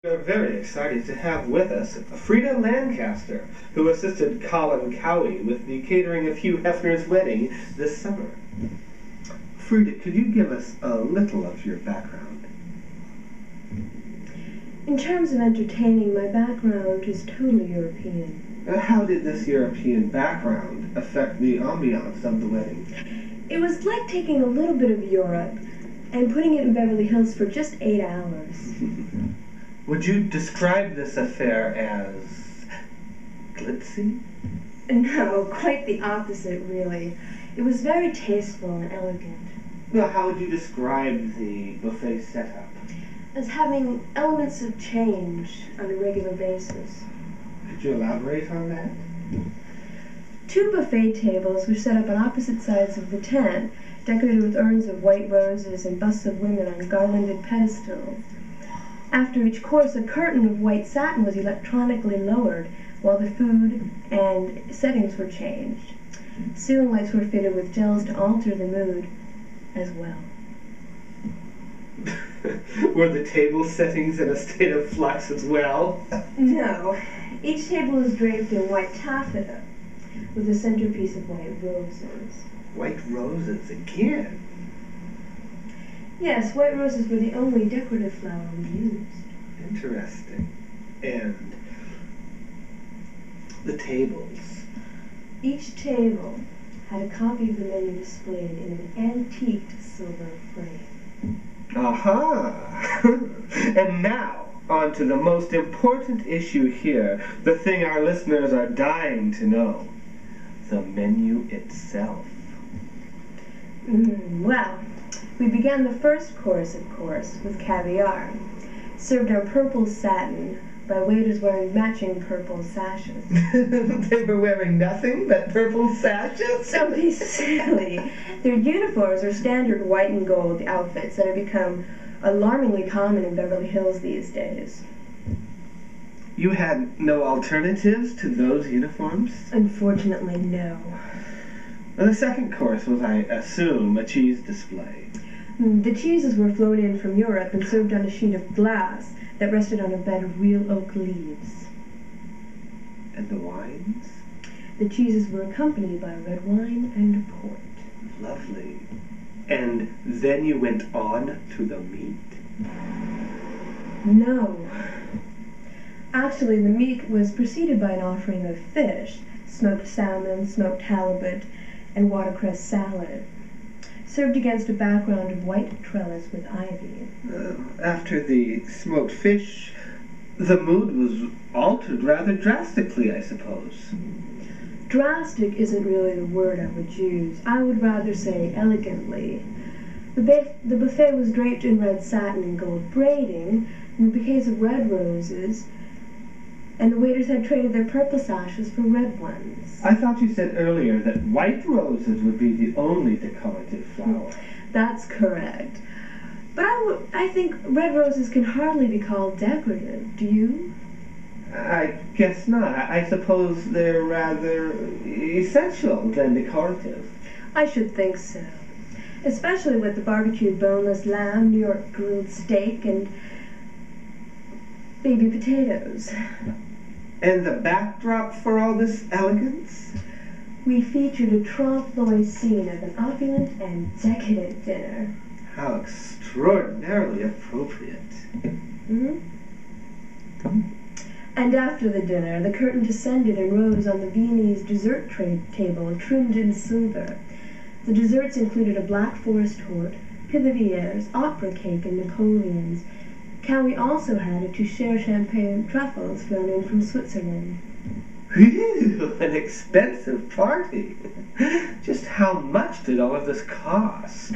We're very excited to have with us Frida Lancaster, who assisted Colin Cowie with the catering of Hugh Hefner's wedding this summer. Frida, could you give us a little of your background? In terms of entertaining, my background is totally European. How did this European background affect the ambiance of the wedding? It was like taking a little bit of Europe and putting it in Beverly Hills for just 8 hours. Would you describe this affair as glitzy? No, quite the opposite, really. It was very tasteful and elegant. Well, how would you describe the buffet setup? As having elements of change on a regular basis. Could you elaborate on that? 2 buffet tables were set up on opposite sides of the tent, decorated with urns of white roses and busts of women on garlanded pedestals. After each course, a curtain of white satin was electronically lowered, while the food and settings were changed. Ceiling lights were fitted with gels to alter the mood as well. Were the table settings in a state of flux as well? No. Each table was draped in white taffeta, with a centerpiece of white roses. White roses again? Yes, white roses were the only decorative flower we used. Interesting. And the tables? Each table had a copy of the menu displayed in an antiqued silver frame. Aha! And now, on to the most important issue here, the thing our listeners are dying to know. The menu itself. Well, we began the first course, of course, with caviar, served on purple satin by waiters wearing matching purple sashes. They were wearing nothing but purple sashes? Don't be silly. Their uniforms are standard white and gold outfits that have become alarmingly common in Beverly Hills these days. You had no alternatives to those uniforms? Unfortunately, no. Well, the second course was, I assume, a cheese display. The cheeses were flown in from Europe and served on a sheet of glass that rested on a bed of real oak leaves. And the wines? The cheeses were accompanied by red wine and port. Lovely. And then you went on to the meat? No. Actually, the meat was preceded by an offering of fish, smoked salmon, smoked halibut, and watercress salad, served against a background of white trellis with ivy. After the smoked fish, the mood was altered rather drastically, I suppose. Drastic isn't really the word I would use. I would rather say elegantly. The buffet was draped in red satin and gold braiding, and bouquets of red roses, and the waiters had traded their purple sashes for red ones. I thought you said earlier that white roses would be the only decorative flower. That's correct. But I think red roses can hardly be called decorative. Do you? I guess not. I suppose they're rather essential than decorative. I should think so. Especially with the barbecued boneless lamb, New York grilled steak, and baby potatoes. And the backdrop for all this elegance? We featured a trompe-l'oeil scene of an opulent and decadent dinner. How extraordinarily appropriate. And after the dinner, the curtain descended and rose on the Viennese dessert table, trimmed in silver. The desserts included a black forest torte, Pivivieres, opera cake, and Napoleons. Cowie also had a Toucher champagne truffles flown in from Switzerland. Whew, an expensive party. Just how much did all of this cost?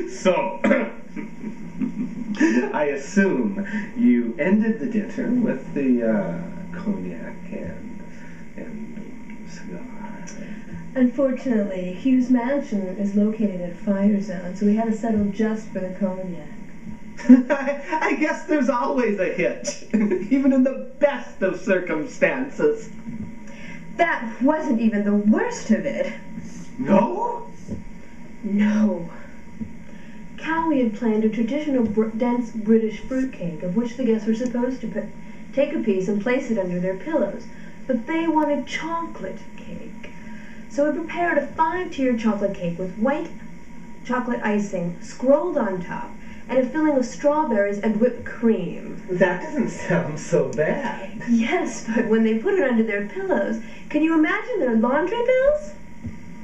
So, I assume you ended the dinner with the cognac and cigar. Unfortunately, Hugh's mansion is located at a fire zone, so we had to settle just for the cognac. I guess there's always a hitch, even in the best of circumstances. That wasn't even the worst of it. No? No. Cowie had planned a traditional dense British fruitcake, of which the guests were supposed to take a piece and place it under their pillows. But they wanted chocolate cake. So we prepared a 5-tiered chocolate cake with white chocolate icing scrolled on top and a filling of strawberries and whipped cream. That doesn't sound so bad. Yes, but when they put it under their pillows, can you imagine their laundry bills?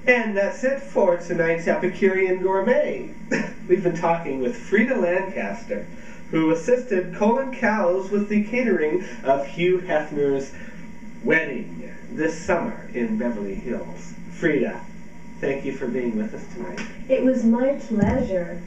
And that's it for tonight's Epicurean Gourmet. We've been talking with Frida Lancaster, who assisted Colin Cowes with the catering of Hugh Hefner's wedding this summer in Beverly Hills. Frida, thank you for being with us tonight. It was my pleasure.